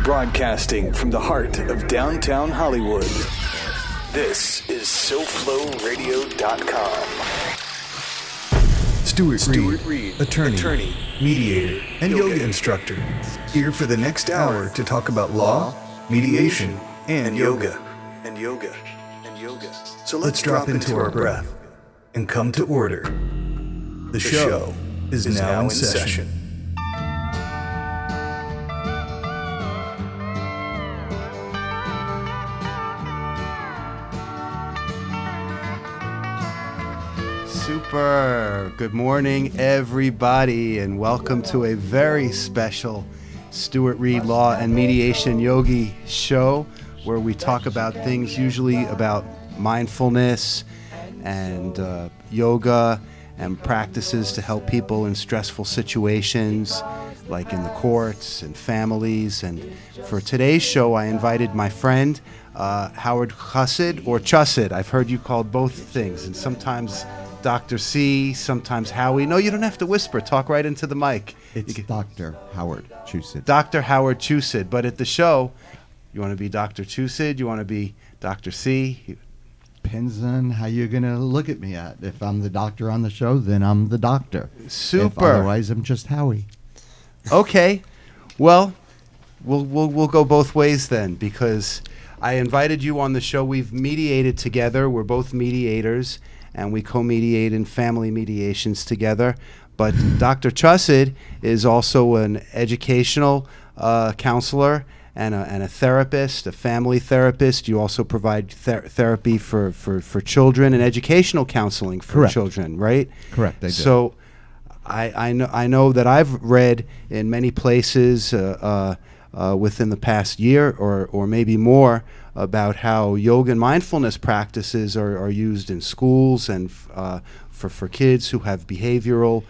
Broadcasting from the heart of downtown Hollywood. This is SoFloRadio.com. Stuart Reed, attorney, mediator, and yoga instructor, here for the next hour to talk about law, mediation, and yoga. So let's drop into our breath and come to order. The show is now in session. Super. Good morning, everybody, and welcome to a very special Stuart Reed Law and Mediation Yogi show, where we talk about things usually about mindfulness and yoga and practices to help people in stressful situations, like in the courts and families. And for today's show, I invited my friend, Howard Chassid, or Chassid. I've heard you called both things, and sometimes Dr. C, sometimes Howie. No, you don't have to whisper. Talk right into the mic. It's Dr. Howard Chassid. Dr. Howard Chassid. But at the show, you want to be Dr. Chassid? You want to be Dr. C? Depends on how you're going to look at me at. If I'm the doctor on the show, then I'm the doctor. Super. If otherwise, I'm just Howie. Okay. Well, we'll go both ways then, because I invited you on the show. We've mediated together. We're both mediators, and we co-mediate in family mediations together. But Dr. Chassid is also an educational counselor and a therapist, a family therapist. You also provide therapy for children and educational counseling for Correct. Children, right? Correct, I do. So I know that I've read in many places within the past year or maybe more about how yoga and mindfulness practices are used in schools and for kids who have behavioral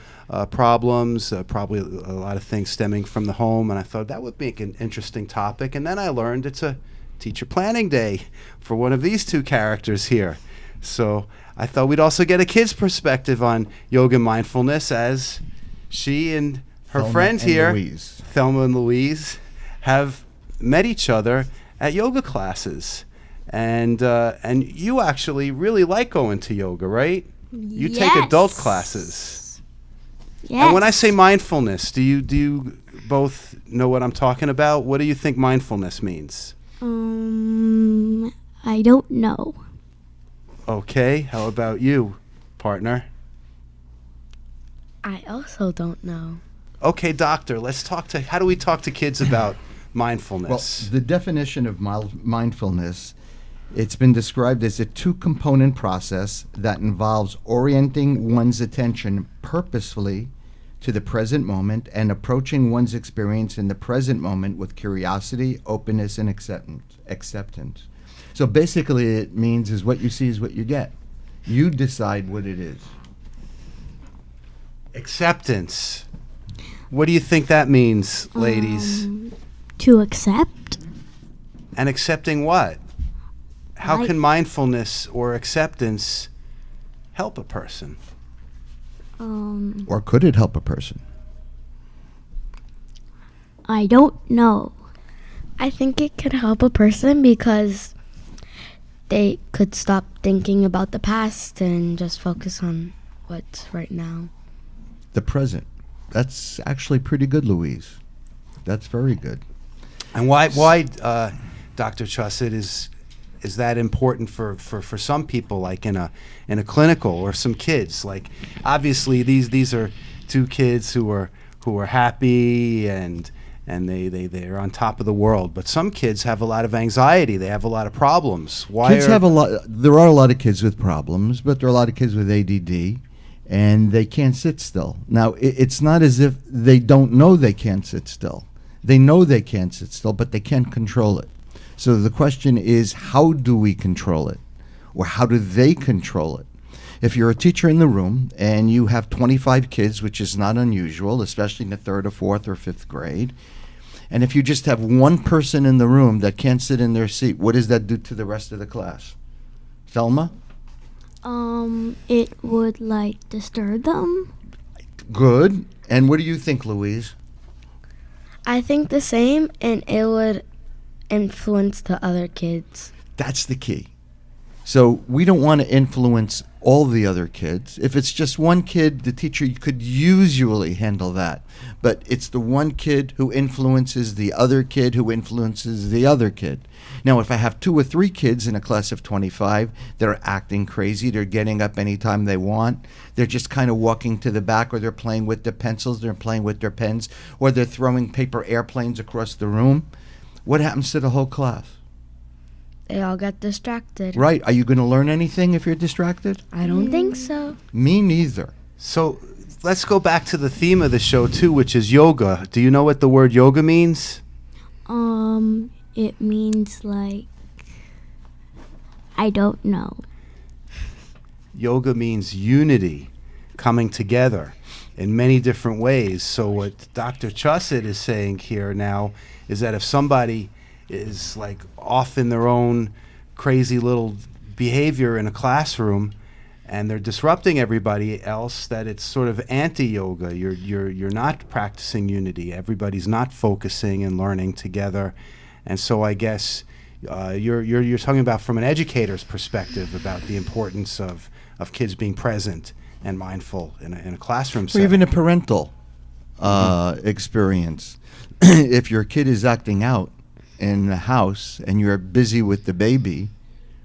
problems, probably a lot of things stemming from the home. And I thought that would make an interesting topic. And then I learned it's a teacher planning day for one of these two characters here. So I thought we'd also get a kid's perspective on yoga and mindfulness, as she and her Thelma friend and here, Louise. Thelma and Louise, have met each other at yoga classes. And you actually really like going to yoga, right? You take adult classes. Yes. And when I say mindfulness, do you both know what I'm talking about? What do you think mindfulness means? I don't know. Okay, how about you, partner? I also don't know. Okay, doctor, how do we talk to kids about Well, mindfulness? the definition of mindfulness, it's been described as a two-component process that involves orienting one's attention purposefully to the present moment and approaching one's experience in the present moment with curiosity, openness, and acceptance. So basically it means is what you see is what you get. You decide what it is. Acceptance. What do you think that means, ladies? To accept? And accepting what? How Like- can mindfulness or acceptance help a person? Or could it help a person? I don't know. I think it could help a person because they could stop thinking about the past and just focus on what's right now. The present. That's actually pretty good, Louise. That's very good. And why Dr. Chassid, is that important for some people, like in a clinical, or some kids? Like, obviously these are two kids who are happy and they're on top of the world, but some kids have a lot of anxiety. They have a lot of problems. There are a lot of kids with problems, but there are a lot of kids with ADD, and they can't sit still. Now, it's not as if they don't know they can't sit still. They know they can't sit still, but they can't control it. So the question is, how do we control it? Or how do they control it? If you're a teacher in the room and you have 25 kids, which is not unusual, especially in the 3rd or 4th or 5th grade, and if you just have one person in the room that can't sit in their seat, what does that do to the rest of the class? Thelma? It would disturb them. Good. And what do you think, Louise? I think the same, and it would influence the other kids. That's the key. So we don't want to influence all the other kids. If it's just one kid, the teacher could usually handle that. But it's the one kid who influences the other kid who influences the other kid. Now, if I have 2 or 3 kids in a class of 25 that are acting crazy, they're getting up anytime they want, they're just kind of walking to the back, or they're playing with their pencils, they're playing with their pens, or they're throwing paper airplanes across the room, what happens to the whole class? They all get distracted. Right. Are you going to learn anything if you're distracted? I don't think so. Me neither. So let's go back to the theme of the show too, which is yoga. Do you know what the word yoga means? It means like, I don't know. Yoga means unity, coming together in many different ways. So what Dr. Chusett is saying here now is that if somebody is like off in their own crazy little behavior in a classroom and they're disrupting everybody else, that it's sort of anti-yoga. You're not practicing unity. Everybody's not focusing and learning together. And so I guess you're talking about from an educator's perspective about the importance of kids being present and mindful in a classroom Or setting. even a parental experience. If your kid is acting out in the house and you're busy with the baby,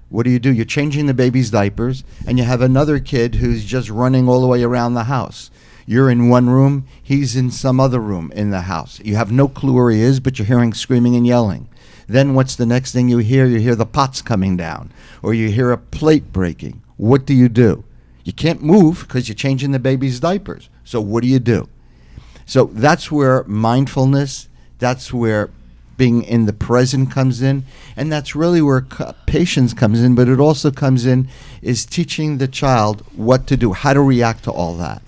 what do? You're changing the baby's diapers, and you have another kid who's just running all the way around the house. You're in one room, he's in some other room in the house. You have no clue where he is, but you're hearing screaming and yelling. Then what's the next thing you hear? You hear the pots coming down, or you hear a plate breaking. What do? You can't move because you're changing the baby's diapers. So what do? So that's where mindfulness, that's where being in the present comes in, and that's really where patience comes in, but it also comes in is teaching the child what to do, how to react to all that.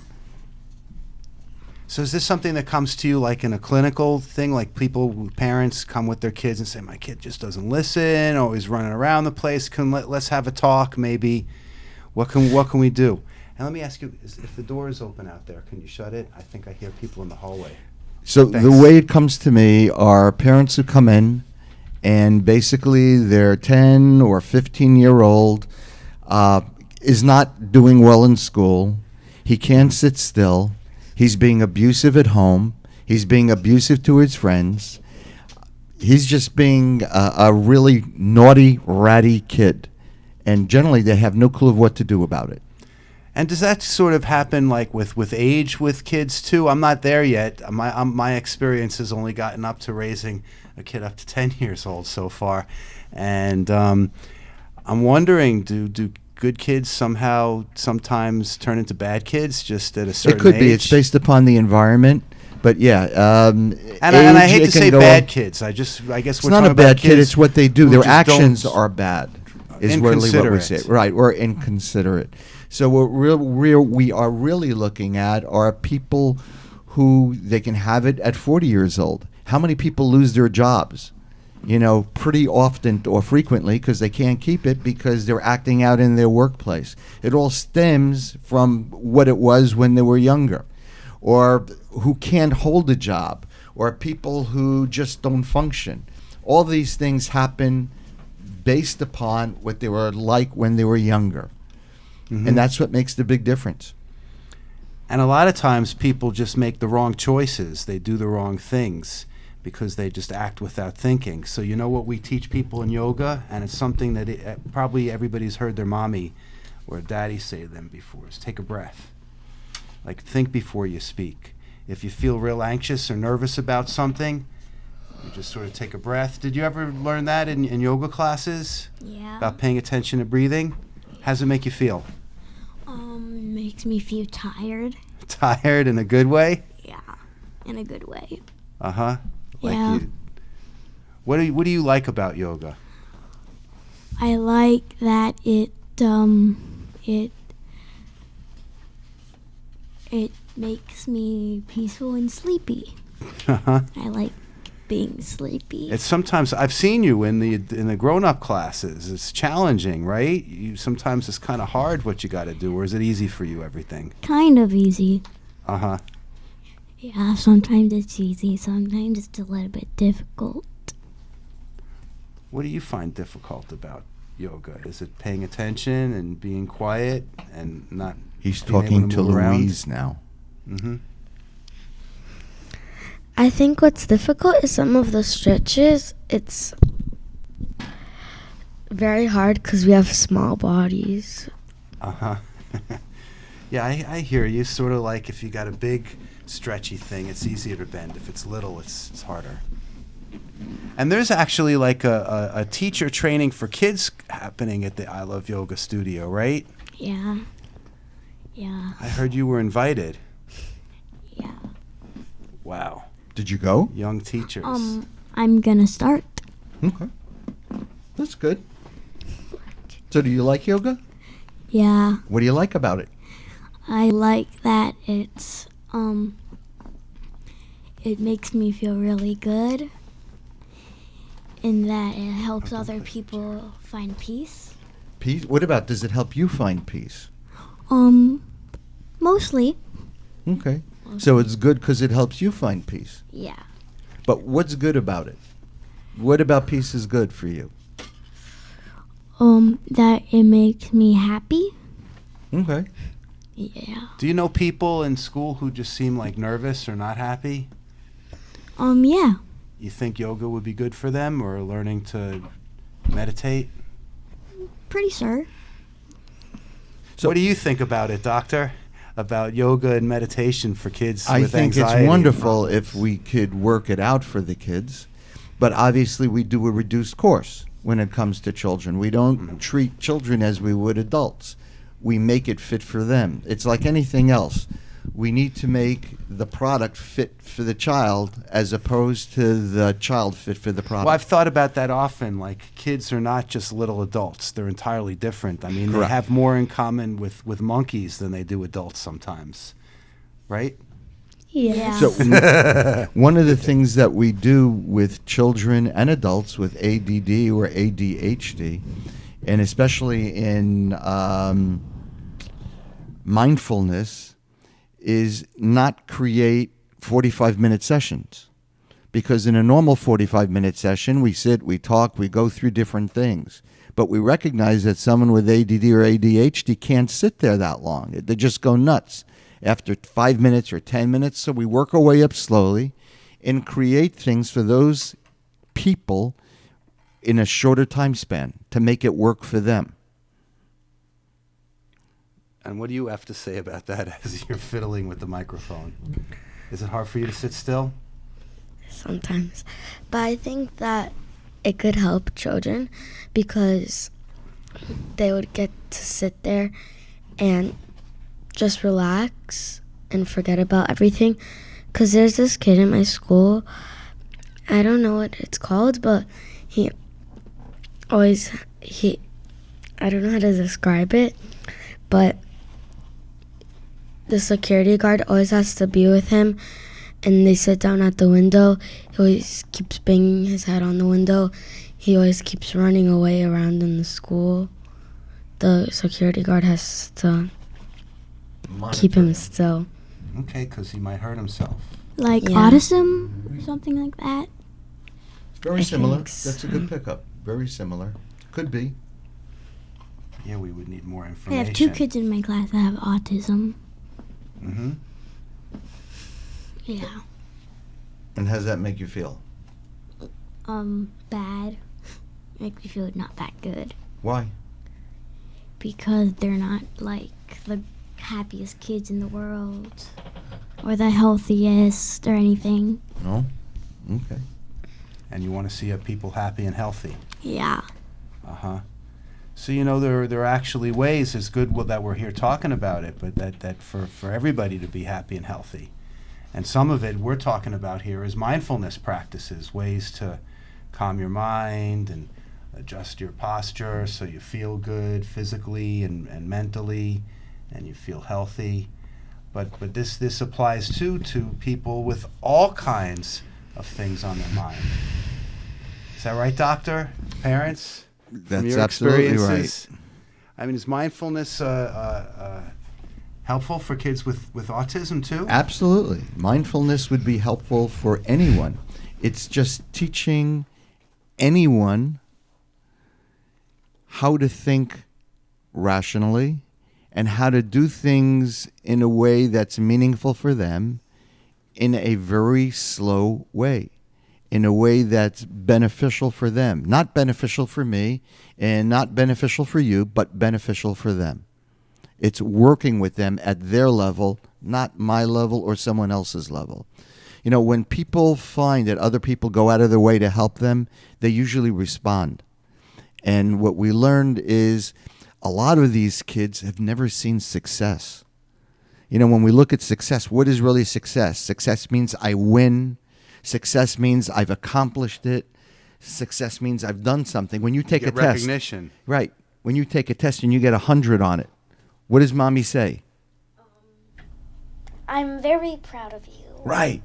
So is this something that comes to you like in a clinical thing, like parents come with their kids and say, my kid just doesn't listen, always running around the place, let's have a talk maybe. What can we do? And let me ask you, if the door is open out there, can you shut it? I think I hear people in the hallway. So Thanks. the way it comes to me are parents who come in, and basically their 10 or 15-year-old is not doing well in school. He can't sit still. He's being abusive at home. He's being abusive to his friends. He's just being a really naughty, ratty kid. And generally they have no clue of what to do about it. And does that sort of happen like with age with kids too? I'm not there yet. My experience has only gotten up to raising a kid up to 10 years old so far. And I'm wondering, do good kids sometimes turn into bad kids just at a certain age? It could be. It's based upon the environment. But yeah, and I hate to say bad kids. I guess we're it's talking not a about bad kid. kids It's what they do. who Their just actions don't- are bad. Is really what we Inconsiderate. say, right? Or inconsiderate. So what we are really looking at are people who they can have it at 40 years old. How many people lose their jobs? Pretty often or frequently because they can't keep it because they're acting out in their workplace. It all stems from what it was when they were younger, or who can't hold a job, or people who just don't function. All these things happen based upon what they were like when they were younger. Mm-hmm. And that's what makes the big difference. And a lot of times people just make the wrong choices. They do the wrong things because they just act without thinking. So you know what we teach people in yoga? And it's something that probably everybody's heard their mommy or daddy say to them before, is take a breath. Like, think before you speak. If you feel real anxious or nervous about something, you just sort of take a breath. Did you ever learn that in yoga classes? Yeah. About paying attention to breathing? How does it make you feel? Makes me feel tired. Tired in a good way? Yeah, in a good way. Uh-huh. Yeah. What do you like about yoga? I like that it makes me peaceful and sleepy. Uh-huh. I like being sleepy. It's sometimes I've seen you in the grown-up classes. It's challenging, right? Sometimes it's kind of hard what you got to do, or is it easy for you, everything? Kind of easy. Uh-huh. Yeah, sometimes it's easy, sometimes it's a little bit difficult. What do you find difficult about yoga? Is it paying attention and being quiet and not He's being able talking to move around? Louise now. Mm-hmm. I think what's difficult is some of the stretches. It's very hard because we have small bodies. Uh-huh. Yeah, I hear you. Sort of like if you got a big stretchy thing, it's easier to bend. If it's little, it's harder. And there's actually like a teacher training for kids happening at the I Love Yoga studio, right? Yeah. Yeah. I heard you were invited. Yeah. Wow. Did you go? Young teachers. I'm gonna start. Okay. That's good. So do you like yoga? Yeah. What do you like about it? I like that it makes me feel really good, and that it helps other people find peace. Peace? What about, does it help you find peace? Mostly. Okay. So it's good because it helps you find peace. Yeah. But what's good about it? What about peace is good for you? That it makes me happy. Okay. Yeah. Do you know people in school who just seem like nervous or not happy? Yeah. You think yoga would be good for them, or learning to meditate? Pretty sure. So- what do you think about it, doctor? About yoga and meditation for kids I with think anxiety it's and wonderful problems? if we could work it out for the kids. But obviously we do a reduced course when it comes to children. We don't treat children as we would adults. We make it fit for them. It's like anything else. We need to make the product fit for the child as opposed to the child fit for the product. Well, I've thought about that often. Like, kids are not just little adults. They're entirely different. I mean, Correct. they have more in common with monkeys than they do adults sometimes. Right? Yeah. So one of the things that we do with children and adults with ADD or ADHD, and especially in mindfulness, is not create 45-minute sessions. Because in a normal 45-minute session, we sit, we talk, we go through different things. But we recognize that someone with ADD or ADHD can't sit there that long. They just go nuts after 5 minutes or 10 minutes. So we work our way up slowly and create things for those people in a shorter time span to make it work for them. And what do you have to say about that as you're fiddling with the microphone? Is it hard for you to sit still? Sometimes. But I think that it could help children because they would get to sit there and just relax and forget about everything. Because there's this kid in my school, I don't know what it's called, but I don't know how to describe it, but the security guard always has to be with him, and they sit down at the window. He always keeps banging his head on the window. He always keeps running away around in the school. The security guard has to keep him still. Okay, because he might hurt himself. Like Yeah. autism or something like that. Very I similar. think so. That's a good pickup. Very similar. Could be. Yeah, we would need more I information. have 2 kids in my class that have autism. Mm-hmm. Yeah. And how does that make you feel? Bad. Makes me feel not that good. Why? Because they're not like the happiest kids in the world. Or the healthiest or anything. No? Okay. And you want to see people happy and healthy. Yeah. Uh-huh. So, there are actually ways, it's good that we're here talking about it, but that for everybody to be happy and healthy. And some of it we're talking about here is mindfulness practices, ways to calm your mind and adjust your posture so you feel good physically and mentally, and you feel healthy. But this applies too to people with all kinds of things on their mind. Is that right, doctor? Parents? From That's your absolutely experiences? right. I mean, is mindfulness helpful for kids with autism too? Absolutely. Mindfulness would be helpful for anyone. It's just teaching anyone how to think rationally and how to do things in a way that's meaningful for them in a very slow way, in a way that's beneficial for them. Not beneficial for me and not beneficial for you, but beneficial for them. It's working with them at their level, not my level or someone else's level. You know, when people find that other people go out of their way to help them, they usually respond. And what we learned is a lot of these kids have never seen success. You know, when we look at success, what is really success? Success means I win. Success means I've accomplished it. Success means I've done something. When you take a test, recognition. right? When you take a test and you get 100 on it, what does mommy say? I'm very proud of you. Right.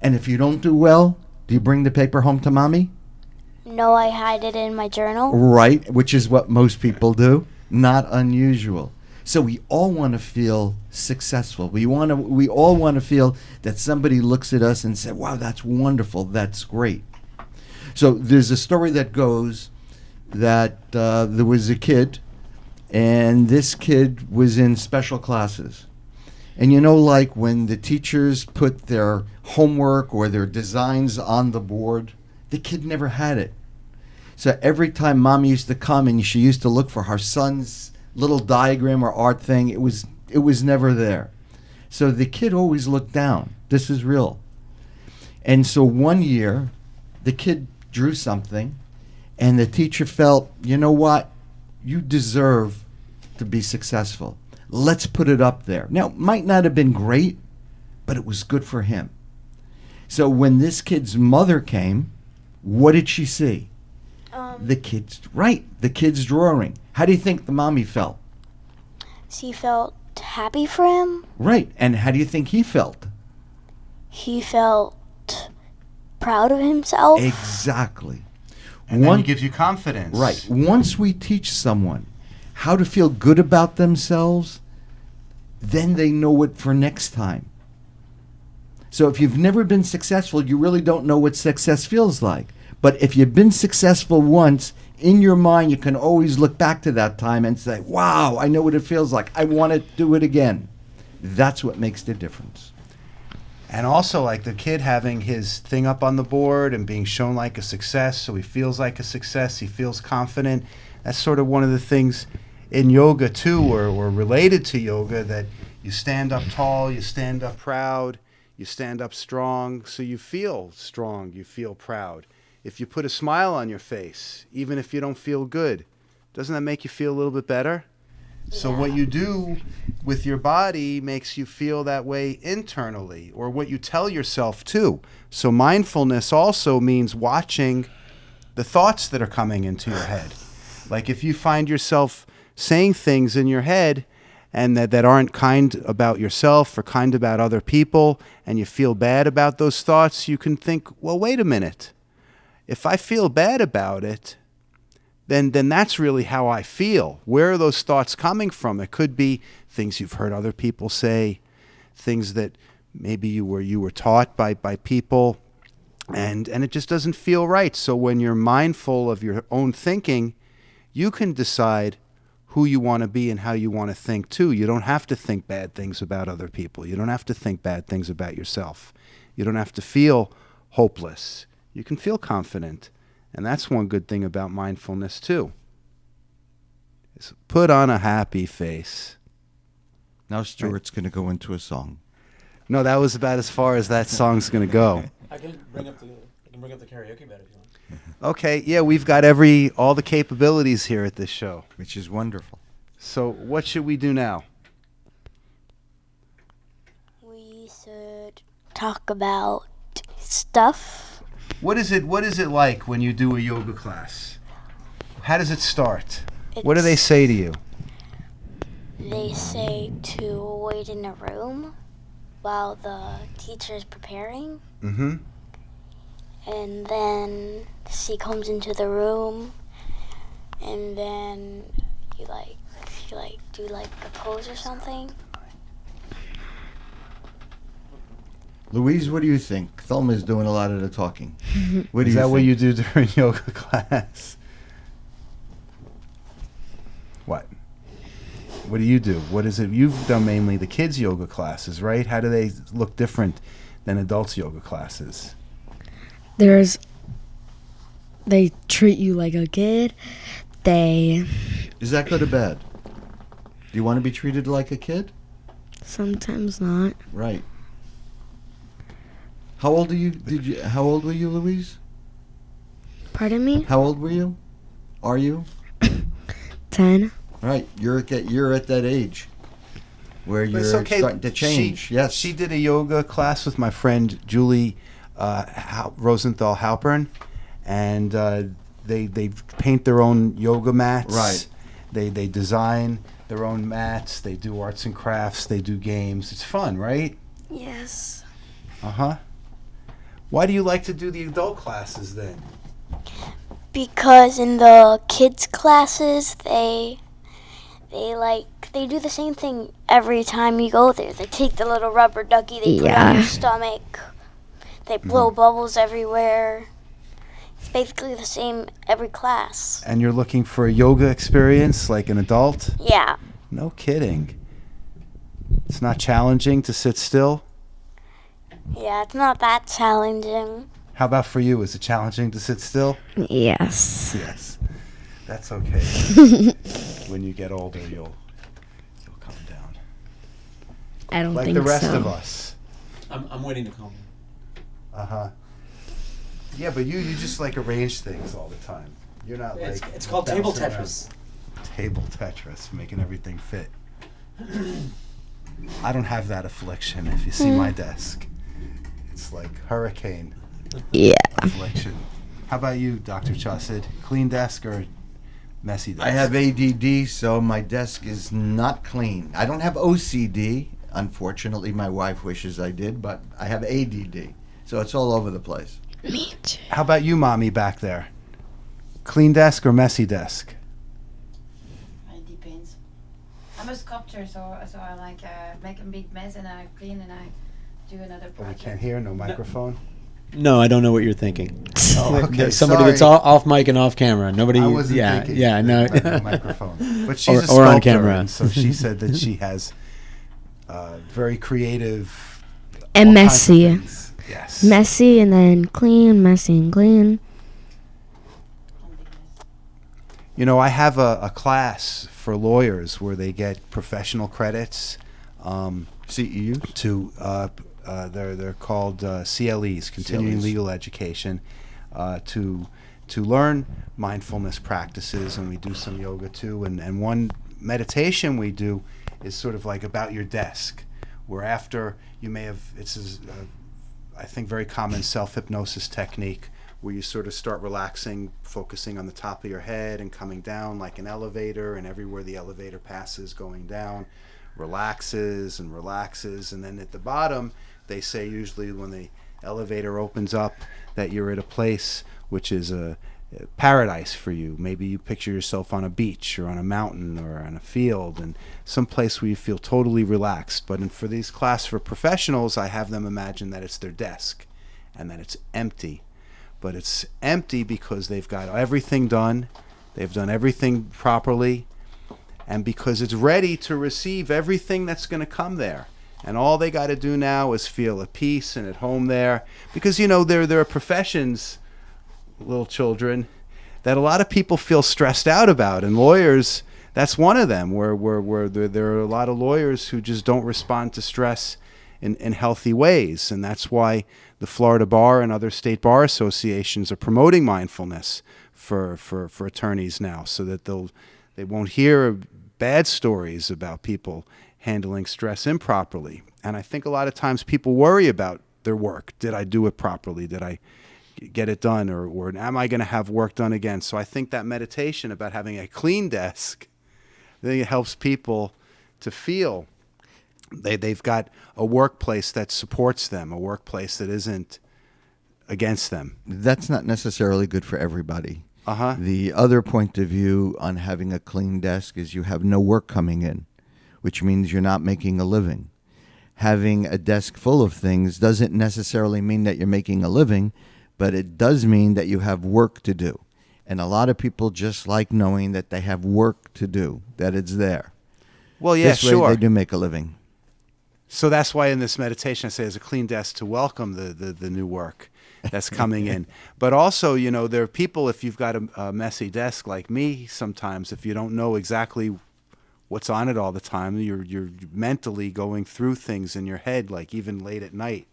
And if you don't do well, do you bring the paper home to mommy? No, I hide it in my journal. Right, which is what most people do. Not unusual. So we all want to feel successful. We all want to feel that somebody looks at us and says, wow, that's wonderful, that's great. So there's a story that goes that there was a kid, and this kid was in special classes. And you know, like when the teachers put their homework or their designs on the board, the kid never had it. So every time mom used to come and she used to look for her son's little diagram or art thing, it was never there. So the kid always looked down. This is real. And so one year, the kid drew something, and the teacher felt, you know what? You deserve to be successful. Let's put it up there. Now, it might not have been great, but it was good for him. So when this kid's mother came, what did she see? The kid's drawing. How do you think the mommy felt? She felt happy for him. Right. And how do you think he felt? He felt proud of himself. Exactly. And then it gives you confidence. Right. Once we teach someone how to feel good about themselves, then they know it for next time. So if you've never been successful, you really don't know what success feels like. But if you've been successful once, in your mind, you can always look back to that time and say, wow, I know what it feels like. I want to do it again. That's what makes the difference. And also, like the kid having his thing up on the board and being shown like a success, so he feels like a success, he feels confident. That's sort of one of the things in yoga, too, or related to yoga, that you stand up tall, you stand up proud, you stand up strong, so you feel strong, you feel proud. If you put a smile on your face, even if you don't feel good, doesn't that make you feel a little bit better? Yeah. So what you do with your body makes you feel that way internally, or what you tell yourself too. So mindfulness also means watching the thoughts that are coming into your head. Like if you find yourself saying things in your head and that aren't kind about yourself or kind about other people, and you feel bad about those thoughts, you can think, well, wait a minute. If I feel bad about it, then that's really how I feel. Where are those thoughts coming from? It could be things you've heard other people say, things that maybe you were taught by people, and it just doesn't feel right. So when you're mindful of your own thinking, you can decide who you want to be and how you want to think too. You don't have to think bad things about other people. You don't have to think bad things about yourself. You don't have to feel hopeless. You can feel confident. And that's one good thing about mindfulness too. Is put on a happy face. Now Stuart's going to go into a song. No, that was about as far as that song's going to go. I can bring up the karaoke bed if you want. Okay, yeah, we've got all the capabilities here at this show. Which is wonderful. So what should we do now? We should talk about stuff. What is it like when you do a yoga class? How does it start? What do they say to you? They say to wait in a room while the teacher is preparing. Mm-hmm. And then she comes into the room, and then you do like a pose or something. Louise, what do you think? Thelma's doing a lot of the talking. What do Is you that think? what you do during yoga class? What? What do you do? What is it? You've done mainly the kids' yoga classes, right? How do they look different than adults' yoga classes? They treat you like a kid. They Is that good or bad? Do you want to be treated like a kid? sometimes not. Right. How old are you? How old were you, Louise? Pardon me? How old were you? Are you? 10. Right. You're at that age where But you're it's okay. starting to change. Yes. She did a yoga class with my friend Julie Rosenthal Halpern, and they paint their own yoga mats. Right. They design their own mats. They do arts and crafts. They do games. It's fun, right? Yes. Uh-huh. Why do you like to do the adult classes then? Because in the kids' classes, they do the same thing every time you go there. They take the little rubber ducky, they put it on your stomach. They blow bubbles everywhere. It's basically the same every class. And you're looking for a yoga experience like an adult? Yeah. No kidding. It's not challenging to sit still? Yeah, it's not that challenging. How about for you? Is it challenging to sit still? Yes. Yes. That's okay. When you get older, you'll calm down. I don't Like think the rest so. of us. I'm waiting to calm. Uh-huh. Yeah, but you just like arrange things all the time. You're not like It's called table bouncing around. Tetris. Table Tetris, making everything fit. I don't have that affliction. If you see my desk, it's like hurricane Yeah. affliction. How about you, Dr. Chausid? Clean desk or messy desk? I have ADD, so my desk is not clean. I don't have OCD. Unfortunately, my wife wishes I did, but I have ADD, so it's all over the place. Me too. How about you, mommy, back there? Clean desk or messy desk? It depends. I'm a sculptor, so I like make a big mess and I clean and I do another Oh, we project. can't hear. No microphone. No, I don't know what you're thinking. Oh, okay. There's somebody Sorry. that's off mic and off camera. Nobody. I wasn't yeah, thinking. yeah, no. The microphone. But she's Or- a sculptor, or on camera. and so she said that she has very creative And all kinds of messy. things. Yes. Messy and then clean, messy and clean. You know, I have a class for lawyers where they get professional credits. CEUs? To they're called CLEs, continuing CLEs. legal education, to learn mindfulness practices, and we do some yoga too. And one meditation we do is sort of like about your desk, where after you may have I think very common self-hypnosis technique where you sort of start relaxing, focusing on the top of your head and coming down like an elevator, and everywhere the elevator passes going down relaxes and relaxes, and then at the bottom they say usually when the elevator opens up that you're at a place which is a paradise for you. Maybe you picture yourself on a beach or on a mountain or on a field, and some place where you feel totally relaxed. But for these class for professionals, I have them imagine that it's their desk and that it's empty. But it's empty because they've got everything done, they've done everything properly, and because it's ready to receive everything that's going to come there. And all they got to do now is feel at peace and at home there. Because, you know, there are professions, little children, that a lot of people feel stressed out about. And lawyers, that's one of them, where there are a lot of lawyers who just don't respond to stress in healthy ways. And that's why the Florida Bar and other state bar associations are promoting mindfulness for attorneys now, so that they won't hear bad stories about people handling stress improperly. And I think a lot of times people worry about their work. Did I do it properly? Did I get it done? Or am I going to have work done again? So I think that meditation about having a clean desk, I think it helps people to feel they've got a workplace that supports them, a workplace that isn't against them. That's not necessarily good for everybody. Uh-huh. The other point of view on having a clean desk is you have no work coming in, which means you're not making a living. having a desk full of things doesn't necessarily mean that you're making a living, but it does mean that you have work to do. And a lot of people just like knowing that they have work to do, that it's there. Well, yeah, This way sure. they do make a living. So that's why in this meditation I say there's a clean desk to welcome the new work that's coming in. But also, you know, there are people, if you've got a messy desk like me sometimes, if you don't know exactly what's on it all the time, you're mentally going through things in your head, like even late at night.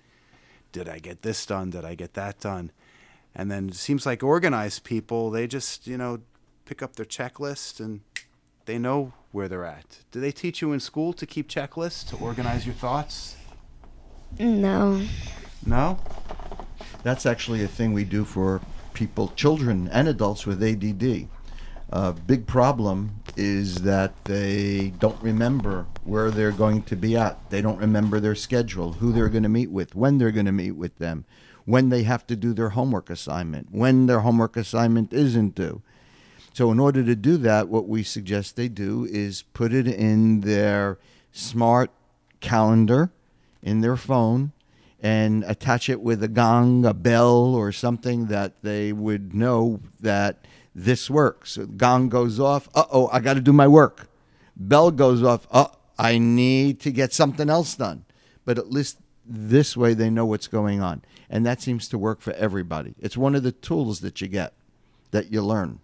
Did I get this done? Did I get that done? And then it seems like organized people, they just, you know, pick up their checklist and they know where they're at. Do they teach you in school to keep checklists, to organize your thoughts? No. No? That's actually a thing we do for people, children and adults with ADD. Big problem is that they don't remember where they're going to be at. They don't remember their schedule, who they're going to meet with, when they're going to meet with them, when they have to do their homework assignment, when their homework assignment isn't due. So in order to do that, what we suggest they do is put it in their smart calendar, in their phone, and attach it with a gong, a bell, or something that they would know that this works. So gong goes off, uh-oh, I got to do my work. Bell goes off, I need to get something else done. But at least this way they know what's going on. And that seems to work for everybody. It's one of the tools that you get, that you learn.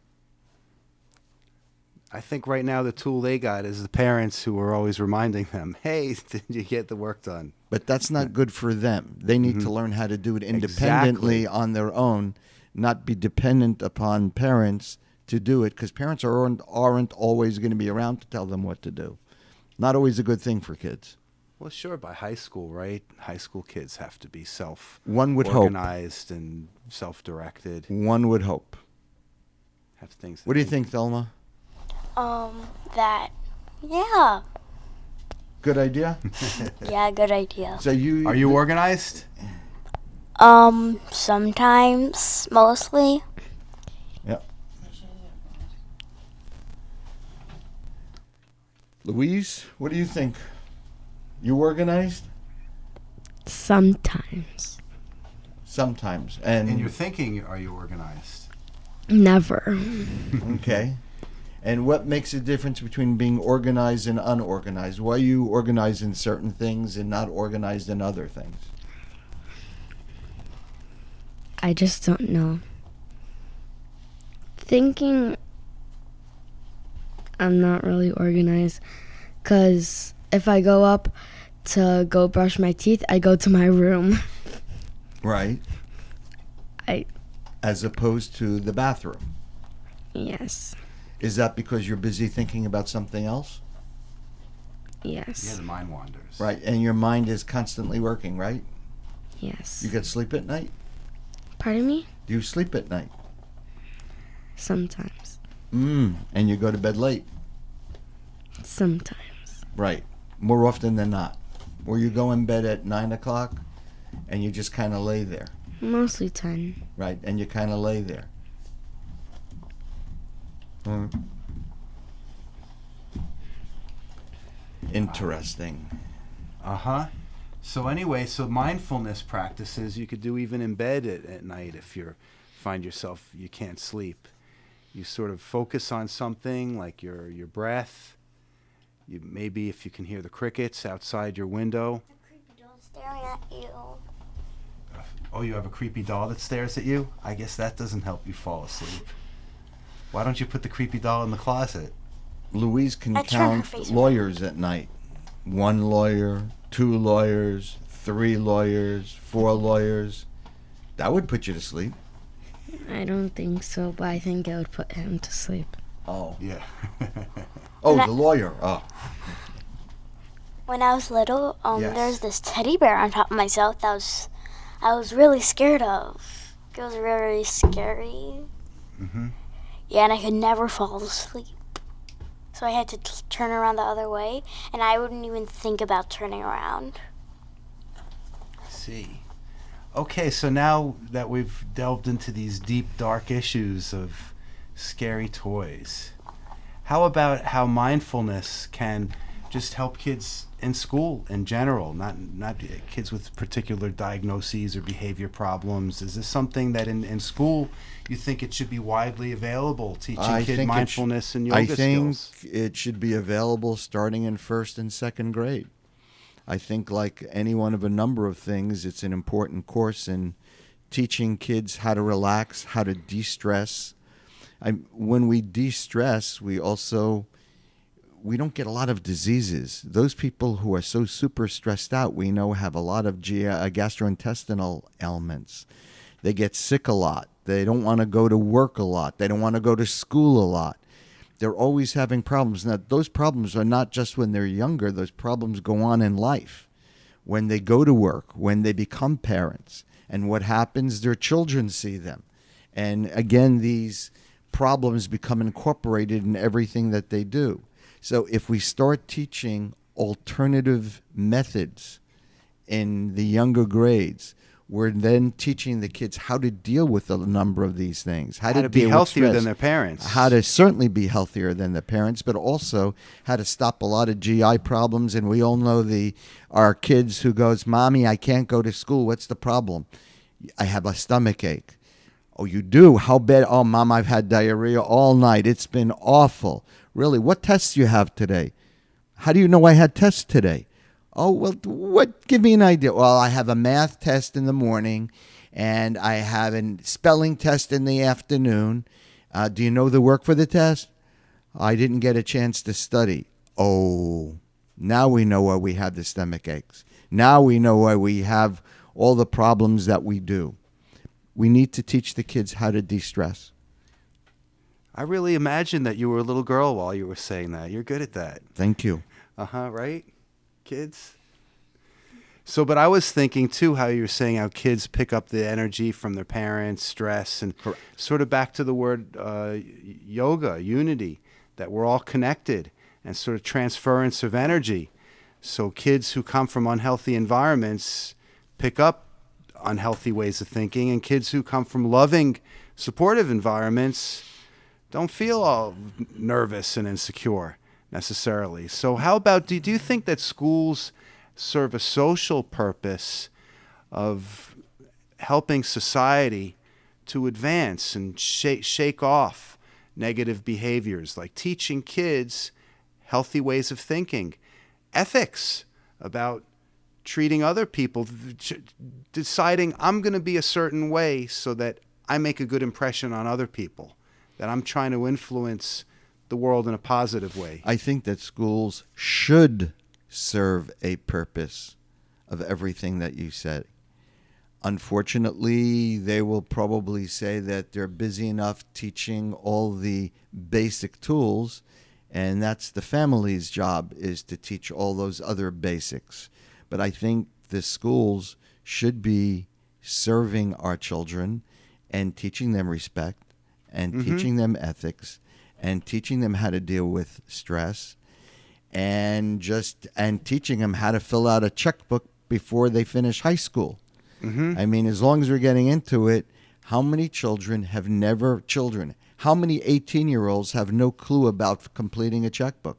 I think right now the tool they got is the parents who are always reminding them, hey, did you get the work done? But that's not good for them. They need to learn how to do it independently on their own, not be dependent upon parents to do it, because parents aren't always going to be around to tell them what to do. Not always a good thing for kids. Well, sure, by high school, right? High school kids have to be One would hope. organized and self-directed. One would hope. Have things. What do you think, Thelma? Yeah. Good idea? Yeah, good idea. So Are you organized? Sometimes, mostly. Yep. Louise, what do you think? You organized? Sometimes. Sometimes. In your thinking, are you organized? Never. Okay. And what makes a difference between being organized and unorganized? Why are you organized in certain things and not organized in other things? I just don't know. Thinking I'm not really organized because if I go up to go brush my teeth, I go to my room. Right. As opposed to the bathroom. Yes. Is that because you're busy thinking about something else? Yes. Yeah, the mind wanders. Right. And your mind is constantly working, right? Yes. You get sleep at night? Pardon me? Do you sleep at night? Sometimes. And you go to bed late? Sometimes. Right. More often than not. Or you go in bed at 9 o'clock and you just kind of lay there. Mostly 10. Right. And you kind of lay there. Interesting. Uh-huh. So anyway, so mindfulness practices you could do even in bed at night if you find yourself you can't sleep. You sort of focus on something like your breath. You maybe if you can hear the crickets outside your window. The creepy doll staring at you. Oh, you have a creepy doll that stares at you? I guess that doesn't help you fall asleep. Why don't you put the creepy doll in the closet? Louise can I turn her count face lawyers at night. 1 lawyer, 2 lawyers, 3 lawyers, 4 lawyers. That would put you to sleep. I don't think so, but I think it would put him to sleep. Oh. Yeah. Oh, the lawyer. Oh. When I was little, Yes. there was this teddy bear on top of myself that I was really scared of. It was really scary. Mm-hmm. Yeah, and I could never fall asleep. So I had to turn around the other way, and I wouldn't even think about turning around. I see. Okay, so now that we've delved into these deep, dark issues of scary toys, how about how mindfulness can just help kids in school in general, not kids with particular diagnoses or behavior problems? Is this something that in school you think it should be widely available, teaching kids mindfulness and yoga skills? I think it should be available starting in first and second grade. I think, like any one of a number of things, it's an important course in teaching kids how to relax, how to de-stress. When we de-stress, we don't get a lot of diseases. Those people who are so super stressed out, we know, have a lot of gastrointestinal ailments. They get sick a lot. They don't want to go to work a lot. They don't want to go to school a lot. They're always having problems. Now, those problems are not just when they're younger. Those problems go on in life. When they go to work, when they become parents, and what happens, their children see them. And again, these problems become incorporated in everything that they do. So if we start teaching alternative methods in the younger grades, we're then teaching the kids how to deal with a number of these things. How to be deal healthier with stress, than their parents. How to certainly be healthier than their parents, but also how to stop a lot of GI problems. And we all know our kids who goes, "Mommy, I can't go to school. What's the problem?" "I have a stomach ache." "Oh, you do? How bad?" "Oh, Mom, I've had diarrhea all night. It's been awful." "Really? What tests you have today?" "How do you know I had tests today?" "Oh, well, give me an idea." "Well, I have a math test in the morning, and I have a spelling test in the afternoon. Do you know the work for the test?" "I didn't get a chance to study." "Oh, now we know why we have the stomach aches. Now we know why we have all the problems that we do." We need to teach the kids how to de-stress. I really imagined that you were a little girl while you were saying that. You're good at that. Thank you. Right? Kids? So, but I was thinking too how you were saying how kids pick up the energy from their parents, stress, and sort of back to the word yoga, unity, that we're all connected, and sort of transference of energy. So kids who come from unhealthy environments pick up unhealthy ways of thinking, and kids who come from loving, supportive environments don't feel all nervous and insecure necessarily. So how about, do you think that schools serve a social purpose of helping society to advance and shake off negative behaviors, like teaching kids healthy ways of thinking, ethics about treating other people, deciding I'm going to be a certain way so that I make a good impression on other people, that I'm trying to influence the world in a positive way? I think that schools should serve a purpose of everything that you said. Unfortunately, they will probably say that they're busy enough teaching all the basic tools, and that's the family's job, is to teach all those other basics. But I think the schools should be serving our children and teaching them respect and teaching them ethics and teaching them how to deal with stress and teaching them how to fill out a checkbook before they finish high school. I mean, as long as we're getting into it, how many how many 18-year-olds have no clue about completing a checkbook?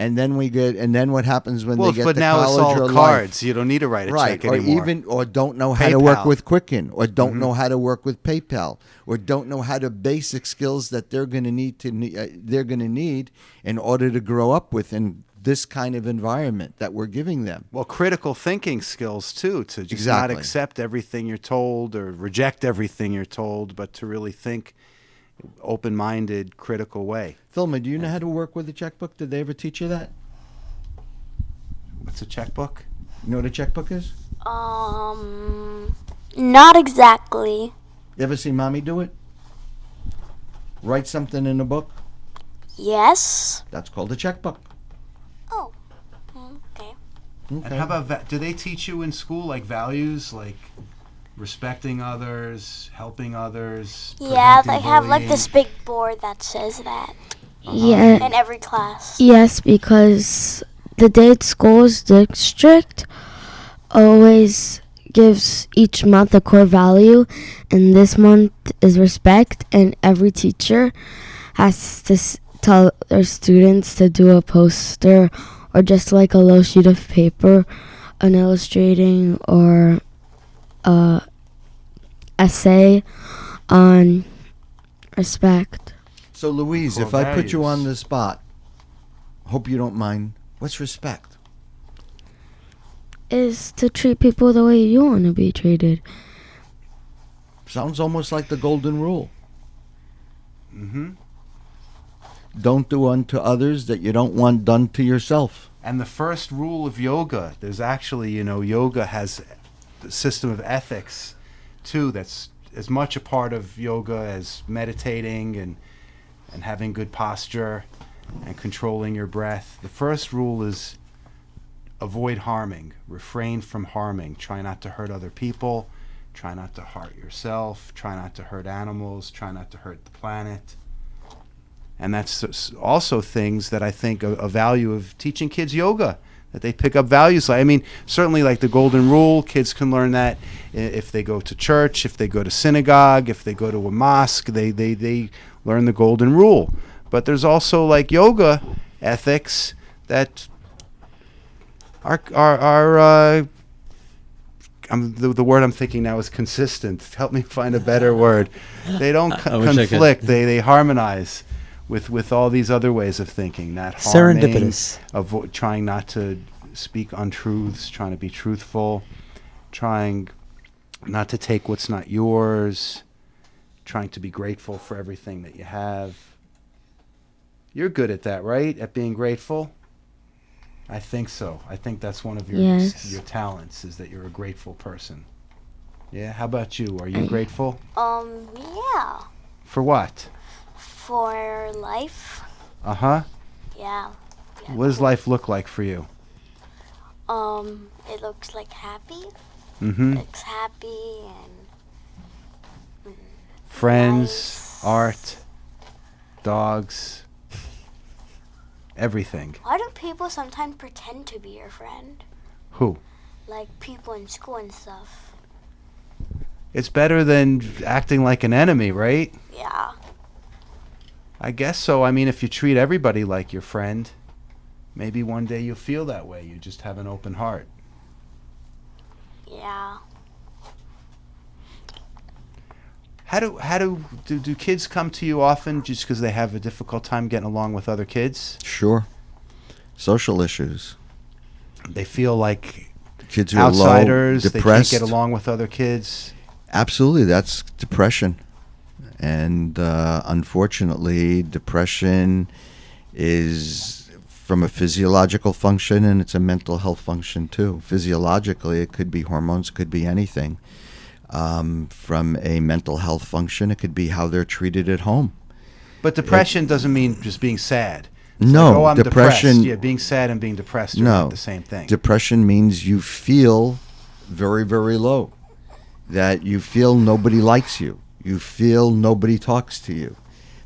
And then what happens when they get to college or life? But now it's all cards. You don't need to write a check anymore. Or don't know how to work with Quicken, or don't know how to work with PayPal, or don't know how to basic skills that they're going to need in order to grow up with in this kind of environment that we're giving them. Well, critical thinking skills too, to just not accept everything you're told or reject everything you're told, but to really think open-minded, critical way. Thelma, do you know how to work with a checkbook? Did they ever teach you that? What's a checkbook? You know what a checkbook is? Not exactly. You ever see Mommy do it? Write something in a book? Yes. That's called a checkbook. Oh, okay. And how about, do they teach you in school, like values, like respecting others, helping others? Yeah, they have like this big board that says that. Yeah. In every class. Yes, because the Dade Schools District always gives each month a core value, and this month is respect, and every teacher has to tell their students to do a poster or just like a little sheet of paper, an illustrating or a essay on respect. So, Louise, Core if I put you values. on the spot, hope you don't mind, what's respect? Is to treat people the way you want to be treated. Sounds almost like the golden rule. Mm-hmm. Don't do unto others that you don't want done to yourself. And the first rule of yoga, there's actually, yoga has a system of ethics, too, that's as much a part of yoga as meditating and having good posture and controlling your breath. The first rule is avoid harming, refrain from harming, try not to hurt other people, try not to hurt yourself, try not to hurt animals, try not to hurt the planet. And that's also things that I think a value of teaching kids yoga, that they pick up values. I mean, certainly like the golden rule, kids can learn that if they go to church, if they go to synagogue, if they go to a mosque, they learn the golden rule. But there's also like yoga ethics that are the word I'm thinking now is consistent. Help me find a better word. They don't conflict. They harmonize with all these other ways of thinking. Not harming, Serendipitous. trying not to speak untruths, trying to be truthful, trying not to take what's not yours, trying to be grateful for everything that you have. You're good at that, right? At being grateful? I think so. I think that's one of your talents, is that you're a grateful person. Yeah, how about you? Are you grateful? Yeah. For what? For life. Uh-huh. Yeah. What does life look like for you? It looks like happy. Mm-hmm. Looks happy and Friends, nice. art, dogs, everything. Why do people sometimes pretend to be your friend? Who? Like people in school and stuff. It's better than acting like an enemy, right? Yeah. I guess so. I mean, if you treat everybody like your friend, maybe one day you'll feel that way. You just have an open heart. Yeah. How do kids come to you often just because they have a difficult time getting along with other kids? Sure. Social issues. They feel like Kids who are low, outsiders. depressed. They can't get along with other kids. Absolutely, that's depression. And unfortunately, depression is from a physiological function, and it's a mental health function too. Physiologically, it could be hormones, it could be anything. From a mental health function, it could be how they're treated at home. But depression doesn't mean just being sad. It's No, like, oh, I'm depression- depressed. Yeah, being sad and being depressed are No, not the same thing. Depression means you feel very, very low. That you feel nobody likes you. You feel nobody talks to you.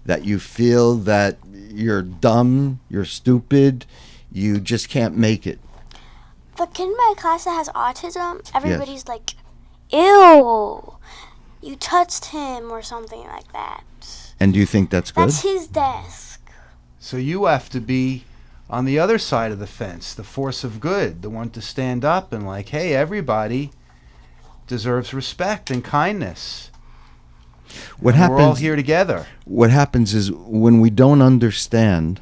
That you feel that you're dumb, you're stupid, you just can't make it. The kid in my class that has autism, everybody's like, ew, you touched him or something like that. And do you think that's good? That's his desk. So you have to be on the other side of the fence, the force of good, the one to stand up and like, hey, everybody deserves respect and kindness. What And happens? We're all here together. What happens is when we don't understand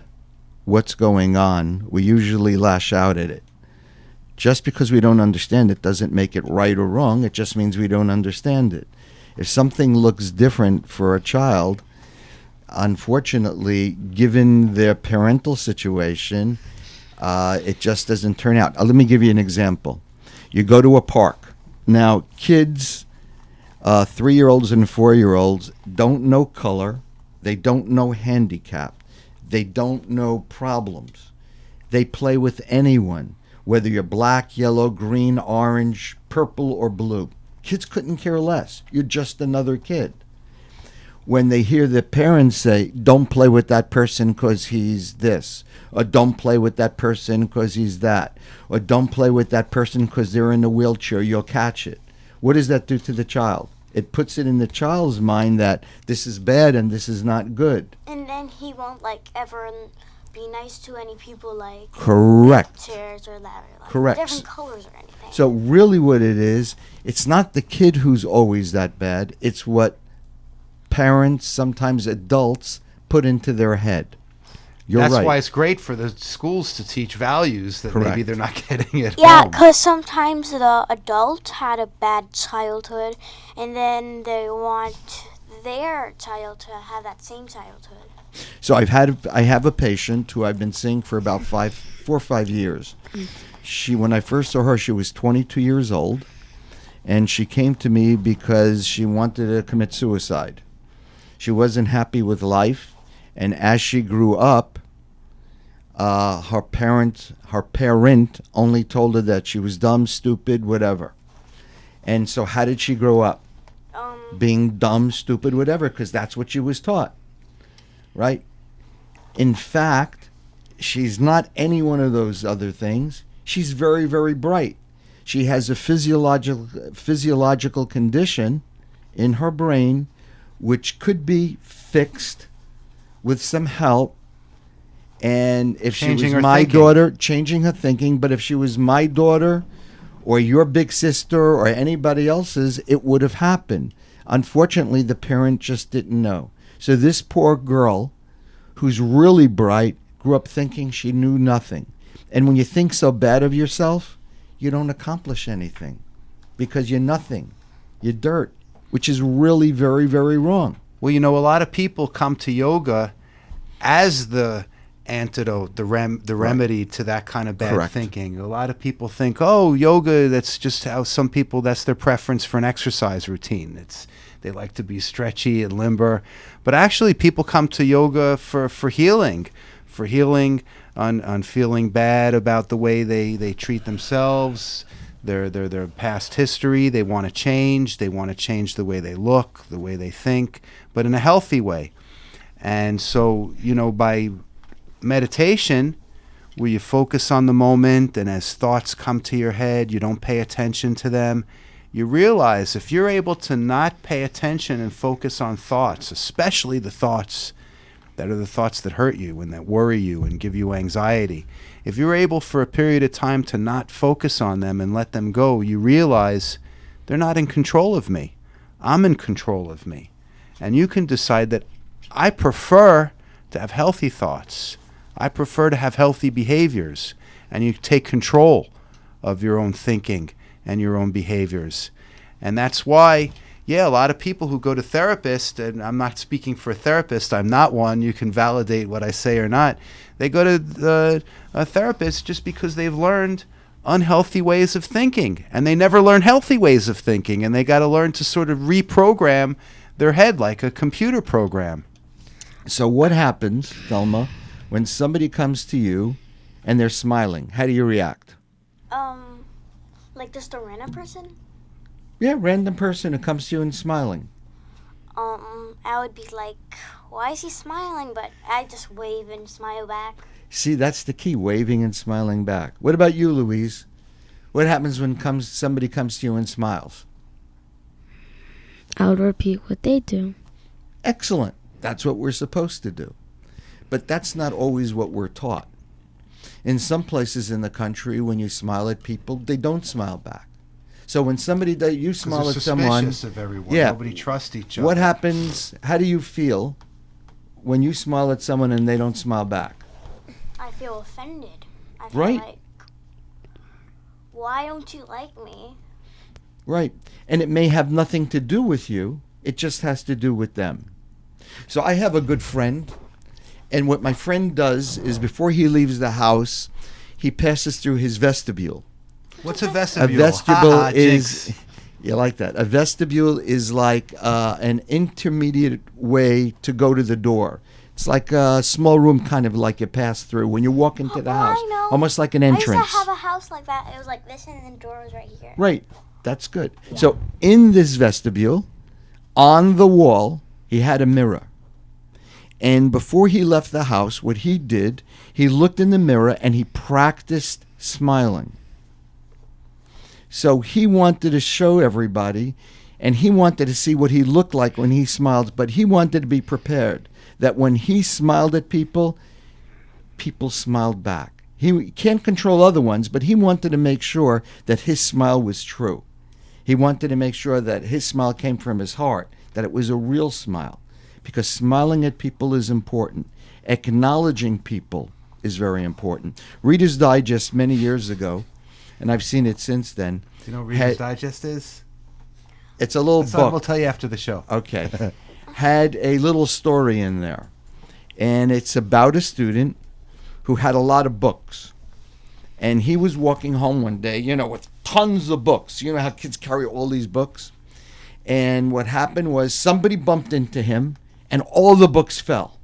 what's going on, we usually lash out at it. Just because we don't understand it doesn't make it right or wrong. It just means we don't understand it. If something looks different for a child, unfortunately, given their parental situation, it just doesn't turn out. Let me give you an example. You go to a park. Now, kids, 3-year-olds and 4-year-olds don't know color. They don't know handicap. They don't know problems. They play with anyone, whether you're black, yellow, green, orange, purple, or blue. Kids couldn't care less. You're just another kid. When they hear their parents say, don't play with that person because he's this, or don't play with that person because he's that, or don't play with that person because they're in a wheelchair, you'll catch it. What does that do to the child? It puts it in the child's mind that this is bad and this is not good. And then then he won't like ever be nice to any people like Correct. chairs or that or like Correct. different colors or anything. So really what it is, it's not the kid who's always that bad. It's what parents, sometimes adults, put into their head. You're That's right. why it's great for the schools to teach values that maybe Correct. they're not getting at Yeah, home. because sometimes the adult had a bad childhood, and then they want their child to have that same childhood. So I have a patient who I've been seeing for about 4 or 5 years. When I first saw her, she was 22 years old, and she came to me because she wanted to commit suicide. She wasn't happy with life, and as she grew up, her parent only told her that she was dumb, stupid, whatever. And so how did she grow up? Being dumb, stupid, whatever, because that's what she was taught, right? In fact, she's not any one of those other things. She's very, very bright. She has a physiological condition in her brain which could be fixed with some help. And if she was my daughter, changing her thinking, but if she was my daughter or your big sister or anybody else's, it would have happened. Unfortunately, the parent just didn't know. So this poor girl, who's really bright, grew up thinking she knew nothing. And when you think so bad of yourself, you don't accomplish anything because you're nothing. You're dirt, which is really very, very wrong. Well, a lot of people come to yoga as the antidote, the remedy to that kind of bad Correct. thinking. A lot of people think, oh, yoga, that's just how some people, that's their preference for an exercise routine. They like to be stretchy and limber. But actually, people come to yoga for healing on feeling bad about the way they treat themselves, their past history. They want to change. They want to change the way they look, the way they think, but in a healthy way. And so, by meditation, where you focus on the moment, and as thoughts come to your head, you don't pay attention to them. You realize if you're able to not pay attention and focus on thoughts, especially the thoughts that are the thoughts that hurt you and that worry you and give you anxiety, if you're able for a period of time to not focus on them and let them go, you realize they're not in control of me. I'm in control of me. And you can decide that I prefer to have healthy thoughts. I prefer to have healthy behaviors. And you take control of your own thinking and your own behaviors. And that's why, a lot of people who go to therapists, and I'm not speaking for a therapist, I'm not one, you can validate what I say or not, they go to a therapist just because they've learned unhealthy ways of thinking, and they never learn healthy ways of thinking, and they got to learn to sort of reprogram their head like a computer program. So what happens, Thelma, when somebody comes to you and they're smiling? How do you react? Like just a random person? Yeah, random person who comes to you and smiling. I would be like, why is he smiling? But I just wave and smile back. See, that's the key, waving and smiling back. What about you, Louise? What happens when somebody comes to you and smiles? I would repeat what they do. Excellent. That's what we're supposed to do. But that's not always what we're taught. In some places in the country, when you smile at people, they don't smile back. So when you smile at someone, Suspicious of everyone. Nobody trusts each other. What happens? How do you feel when you smile at someone and they don't smile back? I feel offended. I feel Right. like, why don't you like me? Right. And it may have nothing to do with you. It just has to do with them. So I have a good friend, and what my friend does is before he leaves the house, he passes through his vestibule. What's a A vestibule? vestibule Jinx. is, you like that? A vestibule is like an intermediate way to go to the door. It's like a small room, kind of like you pass through when you walk into the house. I know. Almost like an I entrance. used to have a house like that. It was like this, and the door was right here. Right. That's good. So in this vestibule, on the wall, he had a mirror. And before he left the house, what he did, he looked in the mirror and he practiced smiling. So he wanted to show everybody, And he wanted to see what he looked like when he smiled, but he wanted to be prepared that when he smiled at people, people smiled back. He can't control other ones, but he wanted to make sure that his smile was true. He wanted to make sure that his smile came from his heart, that it was a real smile, because smiling at people is important. Acknowledging people is very important. Reader's Digest many years ago, and I've seen it since then. Do you know what Reader's Digest is? It's a little book. We'll tell you after the show. Okay. Had a little story in there, and it's about a student who had a lot of books. And he was walking home one day, with tons of books. You know how kids carry all these books? And what happened was somebody bumped into him, and all the books fell.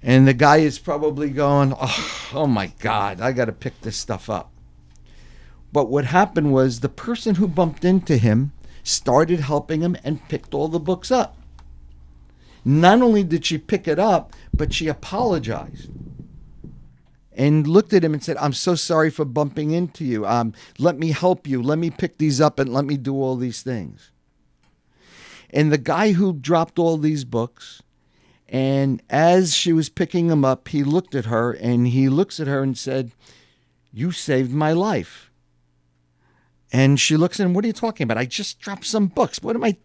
And the guy is probably going, oh my God, I got to pick this stuff up. But what happened was the person who bumped into him started helping him and picked all the books up. Not only did she pick it up, but she apologized and looked at him and said, I'm so sorry for bumping into you. Let me help you. Let me pick these up and let me do all these things. And the guy who dropped all these books, and as she was picking them up, he looked at her and he looks at her and said, you saved my life. And she looks at him, what are you talking about? I just dropped some books. What am I,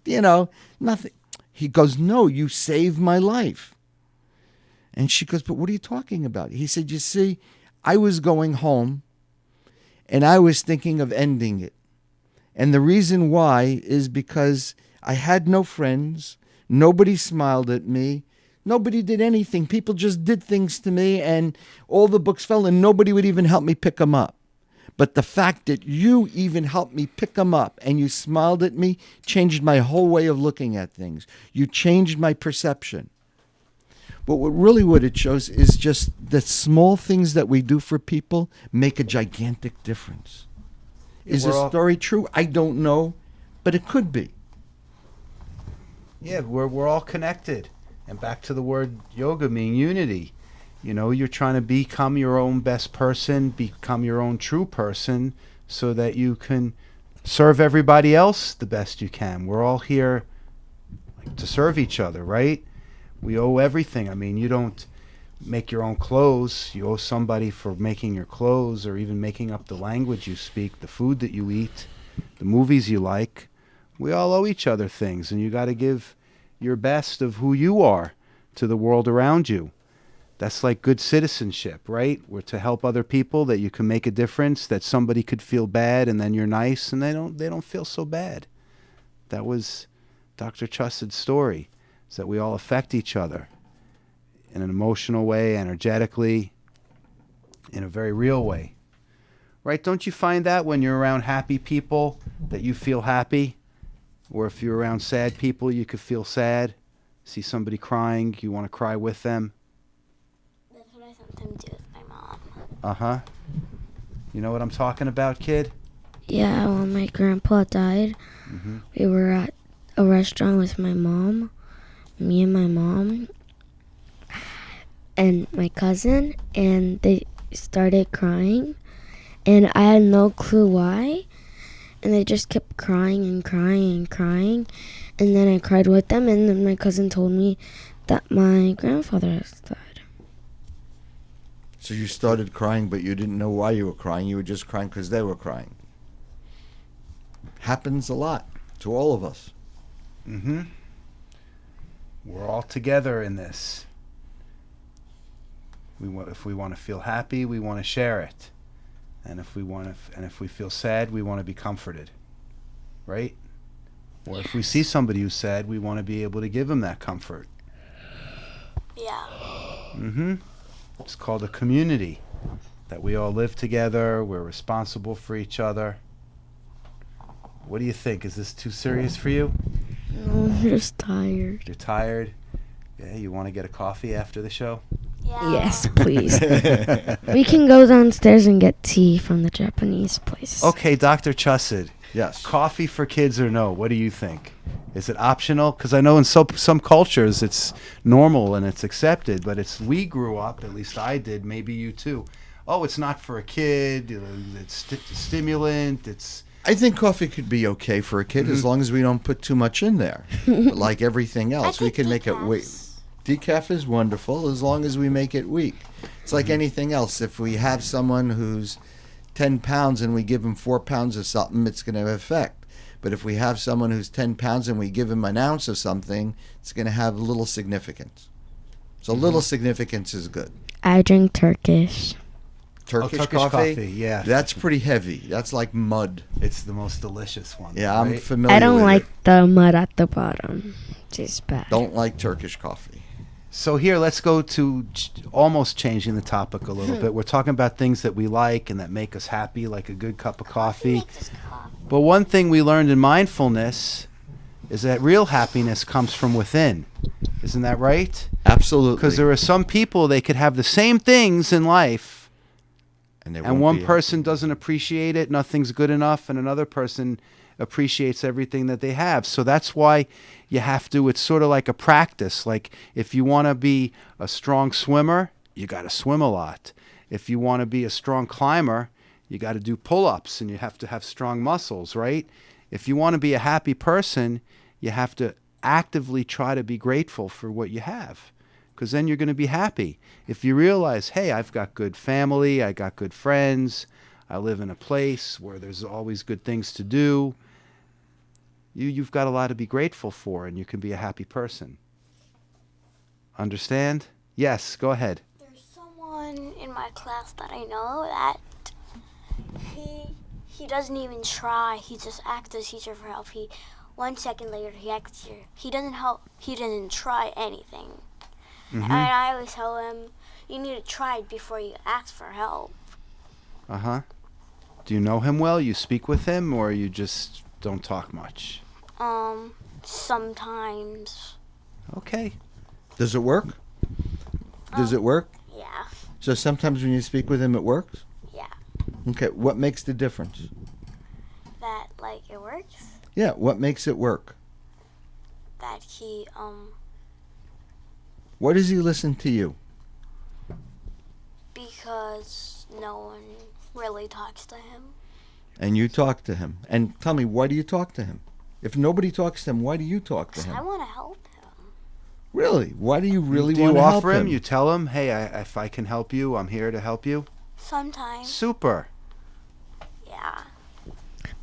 nothing. He goes, no, you saved my life. And she goes, but what are you talking about? He said, you see, I was going home and I was thinking of ending it. And the reason why is because I had no friends. Nobody smiled at me. Nobody did anything. People just did things to me and all the books fell and nobody would even help me pick them up. But the fact that you even helped me pick them up and you smiled at me changed my whole way of looking at things. You changed my perception. But what it shows is just that small things that we do for people make a gigantic difference. Is the story true? I don't know, but it could be. Yeah, we're all connected. And back to the word yoga meaning unity. You're trying to become your own best person, become your own true person, so that you can serve everybody else the best you can. We're all here to serve each other, right? We owe everything. I mean, you don't make your own clothes. You owe somebody for making your clothes or even making up the language you speak, the food that you eat, the movies you like. We all owe each other things, and you got to give your best of who you are to the world around you. That's like good citizenship, right? We're to help other people, that you can make a difference, that somebody could feel bad and then you're nice and they don't feel so bad. That was Dr. Chusad's story, is that we all affect each other in an emotional way, energetically, in a very real way. Right? Don't you find that when you're around happy people that you feel happy? Or if you're around sad people, you could feel sad. See somebody crying, you want to cry with them. That's what I sometimes do with my mom. Uh-huh. You know what I'm talking about, kid? Yeah, when my grandpa died, we were at a restaurant with my mom, me and my mom, and my cousin, and they started crying, and I had no clue why, and they just kept crying and crying and crying, and then I cried with them, and then my cousin told me that my grandfather has died. So you started crying, but you didn't know why you were crying. You were just crying because they were crying. Happens a lot to all of us. Mm-hmm. We're all together in this. If we want to feel happy, we want to share it, and if we feel sad, we want to be comforted, right? Or if we see somebody who's sad, we want to be able to give them that comfort. Yeah. Mm-hmm. It's called a community, that we all live together. We're responsible for each other. What do you think? Is this too serious for you? No, I'm just tired. You're tired? Yeah, you want to get a coffee after the show? Yeah. Yes, please. We can go downstairs and get tea from the Japanese place. Okay, Dr. Chussid. Yes. Coffee for kids or no? What do you think? Is it optional? Because I know in some cultures it's normal and it's accepted, but we grew up, at least I did, maybe you too. Oh, it's not for a kid. It's stimulant. It's I think coffee could be okay for a kid as long as we don't put too much in there. But like everything else, we can make it weak. Decaf is wonderful as long as we make it weak. It's like anything else. If we have someone who's 10 pounds and we give him 4 pounds of something, it's going to have effect. But if we have someone who's 10 pounds and we give him an ounce of something, it's going to have little significance. So little significance is good. I drink Turkish. Turkish coffee, yeah. That's pretty heavy. That's like mud. It's the most delicious one. Yeah, right? I'm familiar I don't with like it. the mud at the bottom. It's bad. Don't like Turkish coffee. So here, let's go to almost changing the topic a little bit. We're talking about things that we like and that make us happy, like a good cup of coffee. But one thing we learned in mindfulness is that real happiness comes from within. Isn't that right? Absolutely. Because there are some people, they could have the same things in life, and one person doesn't appreciate it, nothing's good enough, and another person appreciates everything that they have. So that's why you have to, it's sort of like a practice. Like if you want to be a strong swimmer, you got to swim a lot. If you want to be a strong climber, you got to do pull-ups and you have to have strong muscles, right? If you want to be a happy person, you have to actively try to be grateful for what you have, because then you're going to be happy. If you realize, hey, I've got good family, I got good friends, I live in a place where there's always good things to do, you've got a lot to be grateful for, and you can be a happy person. Understand? Yes, go ahead. There's someone in my class that I know that he doesn't even try. He just asks the teacher for help. 1 second later he asks you. He doesn't help. He doesn't try anything. And I always tell him, you need to try it before you ask for help. Uh-huh. Do you know him well? You speak with him, or you just don't talk much? Sometimes. Okay. Does it work? Does it work? Yeah. So sometimes when you speak with him, it works? Yeah. Okay. What makes the difference? That, like, it works. Yeah. What makes it work? That he, Why does he listen to you? because no one really talks to him. And you talk to him. And tell me, why do you talk to him? If nobody talks to him, why do you talk to him? I want to help him. Really? Why do you really Do want you to help offer him? You tell him, hey, if I can help you, I'm here to help you? Sometimes. Super. Yeah.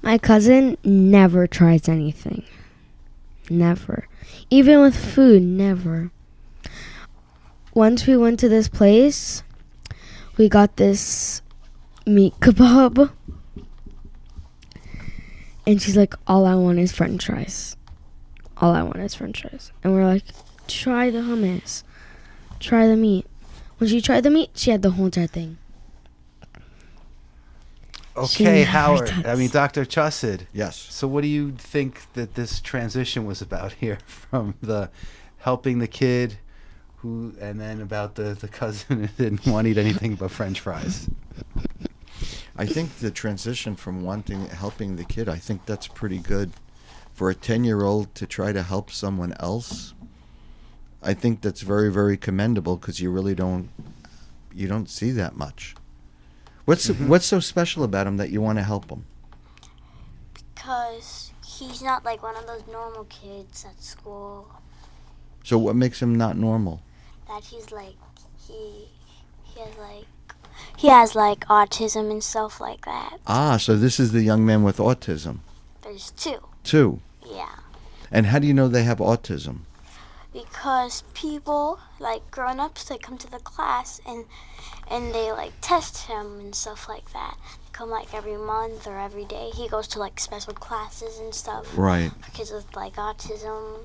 My cousin never tries anything. Never. Even with food, never. Once we went to this place, we got this meat kebab. And she's like, all I want is french fries. All I want is french fries. And we're like, try the hummus. Try the meat. When she tried the meat, she had the whole entire thing. Okay, never Howard. does. Dr. Chussid. Yes. So what do you think that this transition was about here, from the helping the kid and then about the cousin who didn't want to eat anything but french fries? I think the transition from helping the kid, I think that's pretty good. For a 10-year-old to try to help someone else, I think that's very, very commendable, because you really don't see that much. What's so special about him that you want to help him? Because he's not like one of those normal kids at school. So what makes him not normal? That he's like, he has like autism and stuff like that. Ah, so this is the young man with autism. There's two. Two. Yeah. And how do you know they have autism? Because people, like grown-ups, they come to the class and they like test him and stuff like that. They come like every month or every day. He goes to like special classes and stuff. Right. For kids with like autism.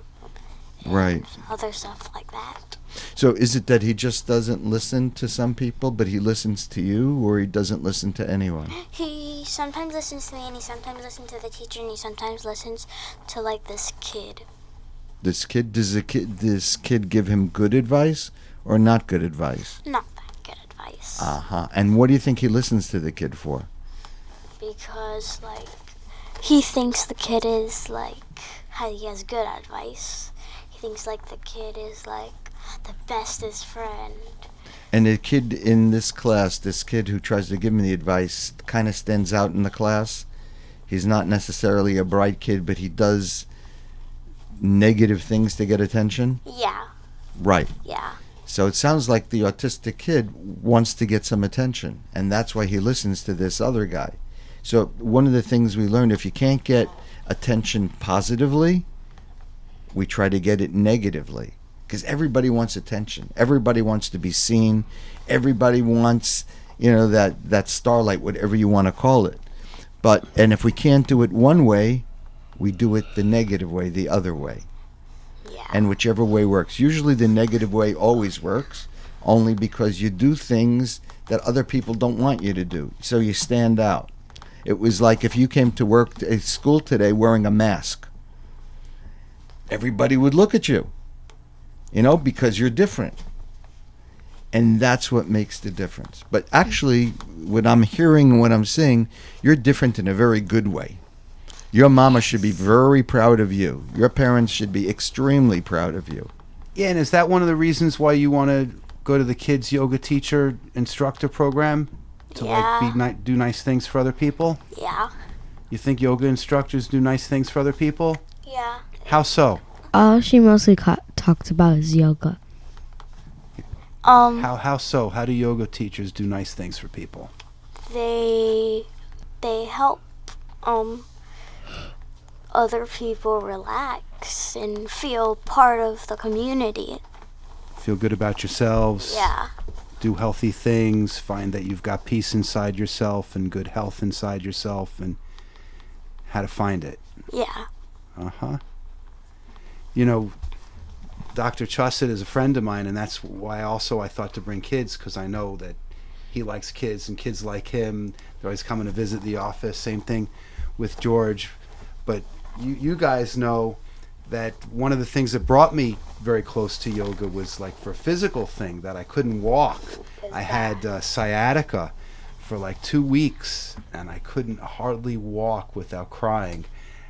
And Right. other stuff like that. So is it that he just doesn't listen to some people, but he listens to you, or he doesn't listen to anyone? He sometimes listens to me, and he sometimes listens to the teacher, and he sometimes listens to like this kid. This kid, does this kid give him good advice or not good advice? Not that good advice. Uh-huh. And what do you think he listens to the kid for? Because like he thinks the kid is like he has good advice. He thinks like the kid is like the bestest friend. And the kid in this class, this kid who tries to give him the advice, kind of stands out in the class. He's not necessarily a bright kid, but he does negative things to get attention. Yeah. Right. Yeah. So it sounds like the autistic kid wants to get some attention, and that's why he listens to this other guy. So one of the things we learned, if you can't get attention positively, we try to get it negatively. Because everybody wants attention. Everybody wants to be seen. Everybody wants, that starlight, whatever you want to call it. And if we can't do it one way, we do it the negative way, the other way. Yeah. And whichever way works. Usually the negative way always works, only because you do things that other people don't want you to do. So you stand out. It was like if you came to work at school today wearing a mask. Everybody would look at you, because you're different. And that's what makes the difference. But actually, what I'm hearing and what I'm seeing, you're different in a very good way. Your mama should be very proud of you. Your parents should be extremely proud of you. Yeah, and is that one of the reasons why you want to go to the kids yoga teacher instructor program? To do nice things for other people? Yeah. You think yoga instructors do nice things for other people? Yeah. How so? All she mostly talks about is yoga. How so? How do yoga teachers do nice things for people? They help other people relax and feel part of the community. Feel good about yourselves. Yeah. Do healthy things. Find that you've got peace inside yourself and good health inside yourself, and how to find it. Yeah. Uh-huh. Dr. Chusset is a friend of mine, and that's why also I thought to bring kids, because I know that he likes kids and kids like him. They're always coming to visit the office. Same thing with George. But you guys know that one of the things that brought me very close to yoga was like for a physical thing that I couldn't walk. I had sciatica for like 2 weeks, and I couldn't hardly walk without crying.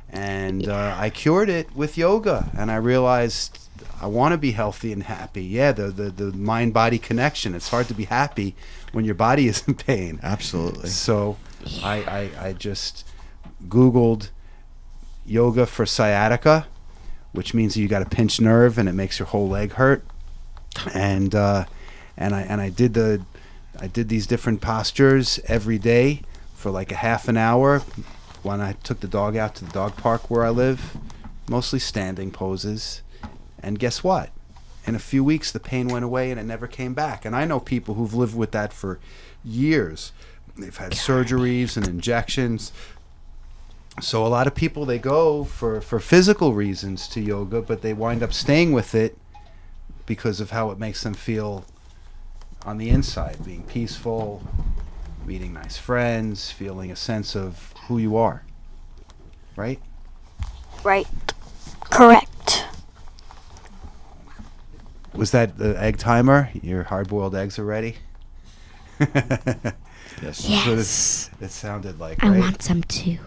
And I cured it with yoga, and I realized I want to be healthy and happy. Yeah, the mind-body connection. It's hard to be happy when your body is in pain. Absolutely. So I just Googled yoga for sciatica, which means you got a pinched nerve and it makes your whole leg hurt. And I did these different postures every day for like a half an hour when I took the dog out to the dog park where I live, mostly standing poses. And guess what? In a few weeks, the pain went away and it never came back. And I know people who've lived with that for years. They've had surgeries and injections. So a lot of people, they go for physical reasons to yoga, but they wind up staying with it because of how it makes them feel on the inside, being peaceful, meeting nice friends, feeling a sense of who you are. Right? Right. Correct. Was that the egg timer? Your hard-boiled eggs are ready? Yes. Yes. It sounded like, I right? want some too.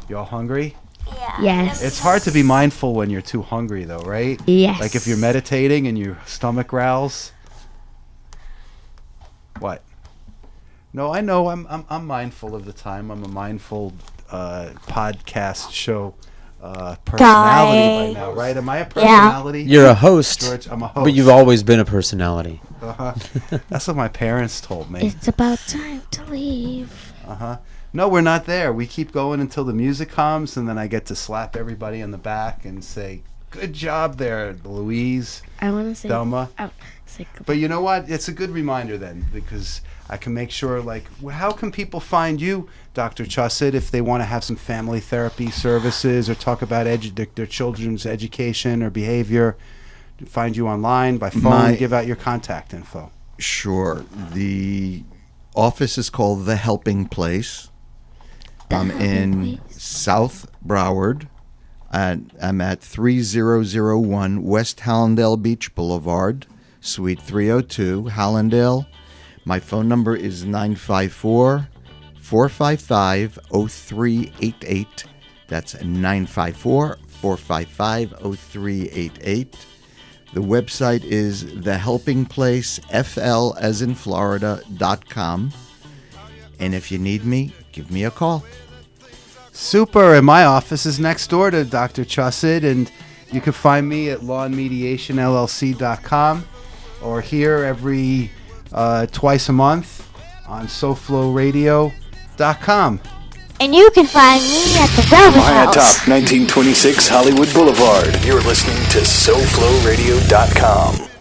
You all hungry? Yeah. Yes. It's hard to be mindful when you're too hungry, though, right? Yes. Like if you're meditating and your stomach growls. What? No, I know. I'm mindful of the time. I'm a mindful podcast show personality by now, right? Am I a personality? You're a host, George, I'm a host. but you've always been a personality. That's what my parents told me. It's about time to leave. No, we're not there. We keep going until the music comes, and then I get to slap everybody on the back and say, "Good job there, Louise." I want to say Thelma. Say goodbye. But you know what? It's a good reminder then, because I can make sure, like, how can people find you, Dr. Chusset, if they want to have some family therapy services or talk about their children's education or behavior? Find you online, by phone, give out your contact info. Sure. The office is called The Helping Place. I'm in South Broward. I'm at 3001 West Hallandale Beach Boulevard, Suite 302, Hallandale. My phone number is 954-455-0388. That's 954-455-0388. The website is thehelpingplacefl as in Florida.com. And if you need me, give me a call. Super. And my office is next door to Dr. Chusset, and you can find me at lawandmediationllc.com or here every twice a month on SoFloRadio.com. And you can find me at the Velvet High House. atop 1926 Hollywood Boulevard. You're listening to SoFloRadio.com.